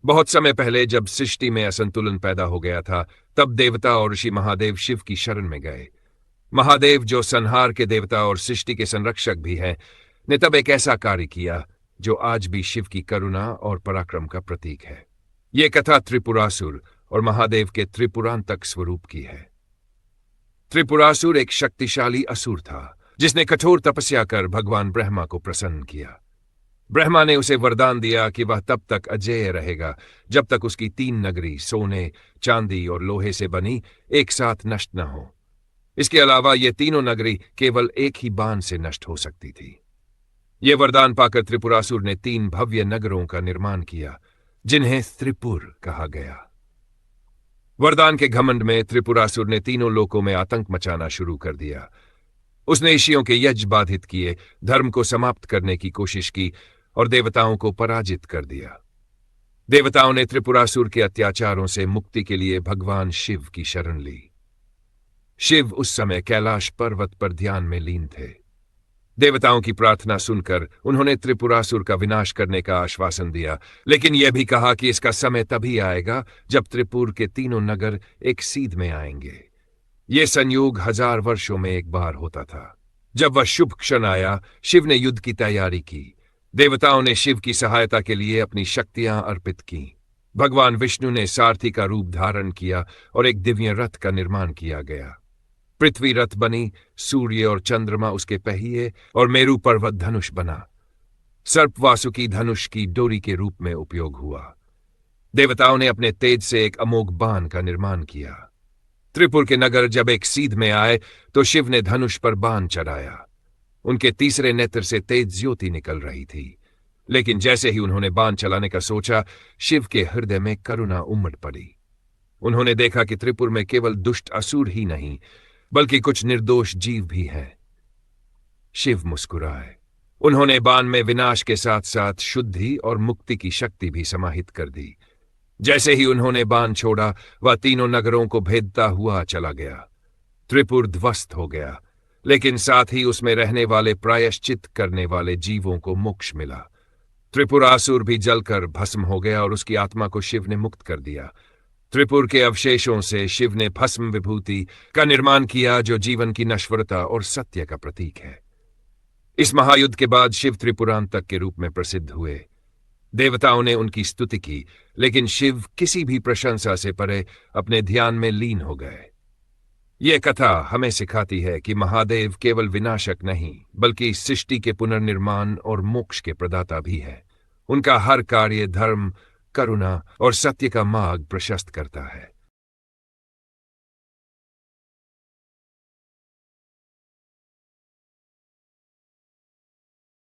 बहुत समय पहले जब सृष्टि में असंतुलन पैदा हो गया था, तब देवता और ऋषि महादेव शिव की शरण में गए। महादेव, जो संहार के देवता और सृष्टि के संरक्षक भी हैं, ने तब एक ऐसा कार्य किया जो आज भी शिव की करुणा और पराक्रम का प्रतीक है। ये कथा त्रिपुरासुर और महादेव के त्रिपुरांतक स्वरूप की है। त्रिपुरासुर एक शक्तिशाली असुर था, जिसने कठोर तपस्या कर भगवान ब्रह्मा को प्रसन्न किया। ब्रह्मा ने उसे वरदान दिया कि वह तब तक अजेय रहेगा जब तक उसकी 3 नगरी सोने, चांदी और लोहे से बनी एक साथ नष्ट न हो। इसके अलावा ये तीनों नगरी केवल एक ही बाण से नष्ट हो सकती थी। ये वरदान पाकर त्रिपुरासुर ने 3 भव्य नगरों का निर्माण किया, जिन्हें त्रिपुर कहा गया। वरदान के घमंड में त्रिपुरासुर ने तीनों लोकों में आतंक मचाना शुरू कर दिया। उसने ऋषियों के यज्ञ बाधित किए, धर्म को समाप्त करने की कोशिश की और देवताओं को पराजित कर दिया। देवताओं ने त्रिपुरासुर के अत्याचारों से मुक्ति के लिए भगवान शिव की शरण ली। शिव उस समय कैलाश पर्वत पर ध्यान में लीन थे। देवताओं की प्रार्थना सुनकर उन्होंने त्रिपुरासुर का विनाश करने का आश्वासन दिया, लेकिन यह भी कहा कि इसका समय तभी आएगा जब त्रिपुर के तीनों नगर एक सीध में आएंगे। ये संयोग 1000 वर्षों में एक बार होता था। जब वह शुभ क्षण आया, शिव ने युद्ध की तैयारी की। देवताओं ने शिव की सहायता के लिए अपनी शक्तियां अर्पित की। भगवान विष्णु ने सारथी का रूप धारण किया और एक दिव्य रथ का निर्माण किया गया। पृथ्वी रथ बनी, सूर्य और चंद्रमा उसके पहिए और मेरु पर्वत धनुष बना। सर्प वासुकी धनुष की डोरी के रूप में उपयोग हुआ। देवताओं ने अपने तेज से एक अमोघ बाण का निर्माण किया। त्रिपुर के नगर जब एक सीध में आए तो शिव ने धनुष पर बाण चढ़ाया। उनके तीसरे नेत्र से तेज ज्योति निकल रही थी, लेकिन जैसे ही उन्होंने बाण चलाने का सोचा, शिव के हृदय में करुणा उमड़ पड़ी। उन्होंने देखा कि त्रिपुर में केवल दुष्ट असुर ही नहीं, बल्कि कुछ निर्दोष जीव भी हैं। शिव मुस्कुराए। उन्होंने बाण में विनाश के साथ साथ शुद्धि और मुक्ति की शक्ति भी समाहित कर दी। जैसे ही उन्होंने बाण छोड़ा, वह तीनों नगरों को भेदता हुआ चला गया। त्रिपुर ध्वस्त हो गया, लेकिन साथ ही उसमें रहने वाले प्रायश्चित करने वाले जीवों को मोक्ष मिला। त्रिपुरासुर भी जलकर भस्म हो गया और उसकी आत्मा को शिव ने मुक्त कर दिया। त्रिपुर के अवशेषों से शिव ने भस्म विभूति का निर्माण किया, जो जीवन की नश्वरता और सत्य का प्रतीक है। इस महायुद्ध के बाद शिव त्रिपुरांतक के रूप में प्रसिद्ध हुए। देवताओं ने उनकी स्तुति की, लेकिन शिव किसी भी प्रशंसा से परे अपने ध्यान में लीन हो गए। यह कथा हमें सिखाती है कि महादेव केवल विनाशक नहीं, बल्कि सृष्टि के पुनर्निर्माण और मोक्ष के प्रदाता भी है। उनका हर कार्य धर्म, करुणा और सत्य का मार्ग प्रशस्त करता है।